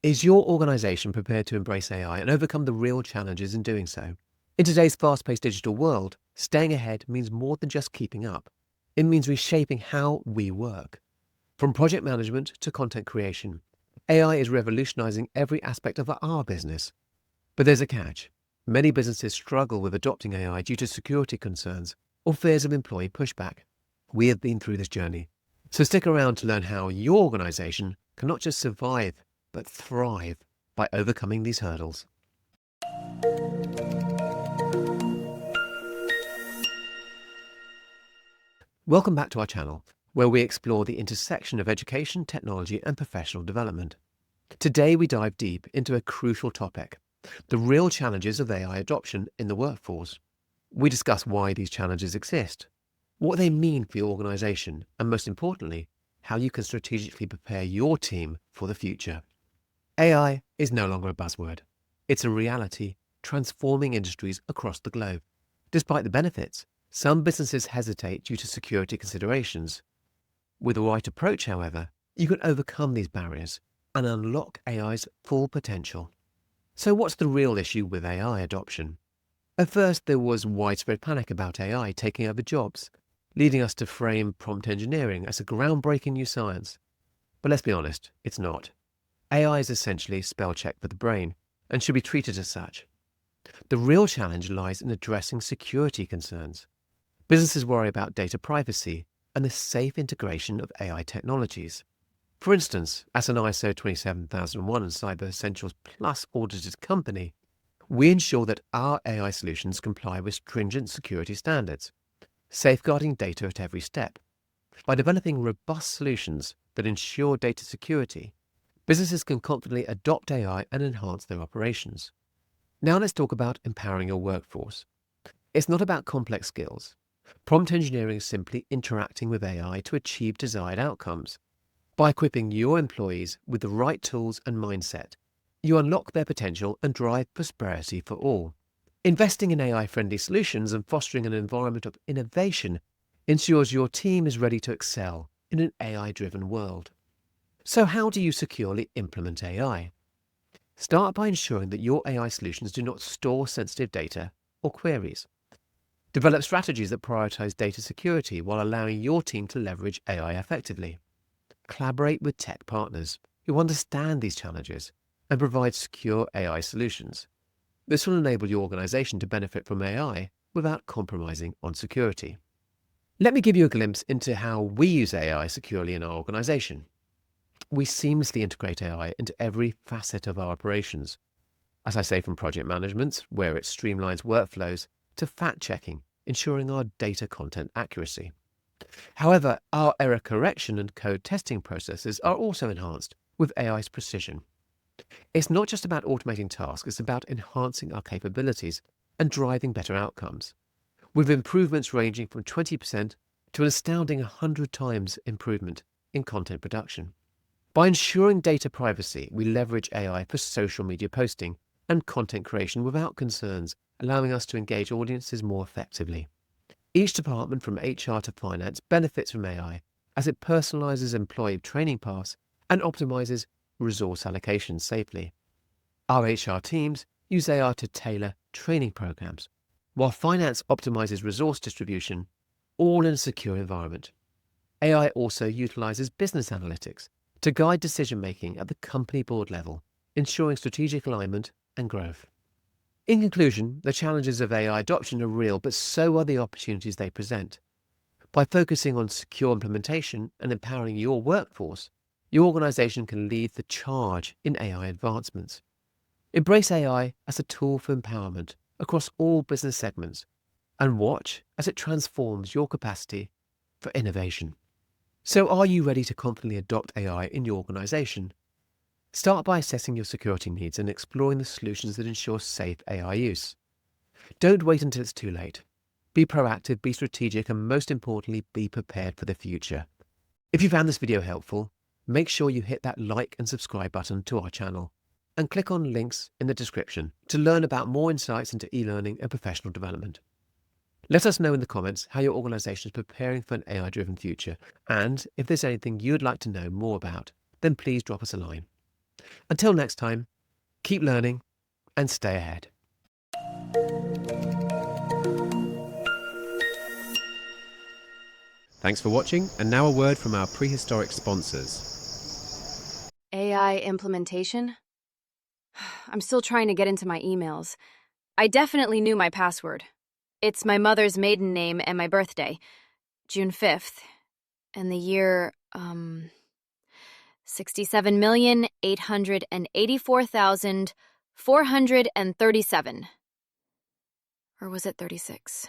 Is your organization prepared to embrace AI and overcome the real challenges in doing so? In today's fast-paced digital world, staying ahead means more than just keeping up. It means reshaping how we work. From project management to content creation, AI is revolutionizing every aspect of our business. But there's a catch. Many businesses struggle with adopting AI due to security concerns or fears of employee pushback. We have been through this journey, so stick around to learn how your organization can not just survive, but thrive by overcoming these hurdles. Welcome back to our channel, where we explore the intersection of education, technology, and professional development. Today, we dive deep into a crucial topic: the real challenges of AI adoption in the workforce. We discuss why these challenges exist, what they mean for your organization, and most importantly, how you can strategically prepare your team for the future. AI is no longer a buzzword. It's a reality transforming industries across the globe. Despite the benefits, some businesses hesitate due to security considerations. With the right approach, however, you can overcome these barriers and unlock AI's full potential. So what's the real issue with AI adoption? At first, there was widespread panic about AI taking over jobs, leading us to frame prompt engineering as a groundbreaking new science. But let's be honest, it's not. AI is essentially spell check for the brain and should be treated as such. The real challenge lies in addressing security concerns. Businesses worry about data privacy and the safe integration of AI technologies. For instance, as an ISO 27001 and Cyber Essentials Plus audited company, we ensure that our AI solutions comply with stringent security standards, safeguarding data at every step. By developing robust solutions that ensure data security, businesses can confidently adopt AI and enhance their operations. Now let's talk about empowering your workforce. It's not about complex skills. Prompt engineering is simply interacting with AI to achieve desired outcomes. By equipping your employees with the right tools and mindset, you unlock their potential and drive prosperity for all. Investing in AI-friendly solutions and fostering an environment of innovation ensures your team is ready to excel in an AI-driven world. So how do you securely implement AI? Start by ensuring that your AI solutions do not store sensitive data or queries. Develop strategies that prioritize data security while allowing your team to leverage AI effectively. Collaborate with tech partners who understand these challenges and provide secure AI solutions. This will enable your organization to benefit from AI without compromising on security. Let me give you a glimpse into how we use AI securely in our organization. We seamlessly integrate AI into every facet of our operations. As I say, from project management, where it streamlines workflows, to fact-checking, ensuring our data content accuracy. However, our error correction and code testing processes are also enhanced with AI's precision. It's not just about automating tasks, it's about enhancing our capabilities and driving better outcomes, with improvements ranging from 20% to an astounding 100 times improvement in content production. By ensuring data privacy, we leverage AI for social media posting and content creation without concerns, allowing us to engage audiences more effectively. Each department, from HR to finance, benefits from AI as it personalizes employee training paths and optimizes resource allocation safely. Our HR teams use AI to tailor training programs, while finance optimizes resource distribution, all in a secure environment. AI also utilizes business analytics to guide decision-making at the company board level, ensuring strategic alignment and growth. In conclusion, the challenges of AI adoption are real, but so are the opportunities they present. By focusing on secure implementation and empowering your workforce, your organization can lead the charge in AI advancements. Embrace AI as a tool for empowerment across all business segments and watch as it transforms your capacity for innovation. So are you ready to confidently adopt AI in your organization? Start by assessing your security needs and exploring the solutions that ensure safe AI use. Don't wait until it's too late. Be proactive, be strategic, and most importantly, be prepared for the future. If you found this video helpful, make sure you hit that like and subscribe button to our channel and click on links in the description to learn about more insights into e-learning and professional development. Let us know in the comments how your organization is preparing for an AI-driven future, and if there's anything you'd like to know more about, then please drop us a line. Until next time, keep learning and stay ahead. Thanks for watching, and now a word from our prehistoric sponsors. AI implementation? I'm still trying to get into my emails. I definitely knew my password. It's my mother's maiden name and my birthday, June 5th, and the year, 67,884,437. Or was it 36?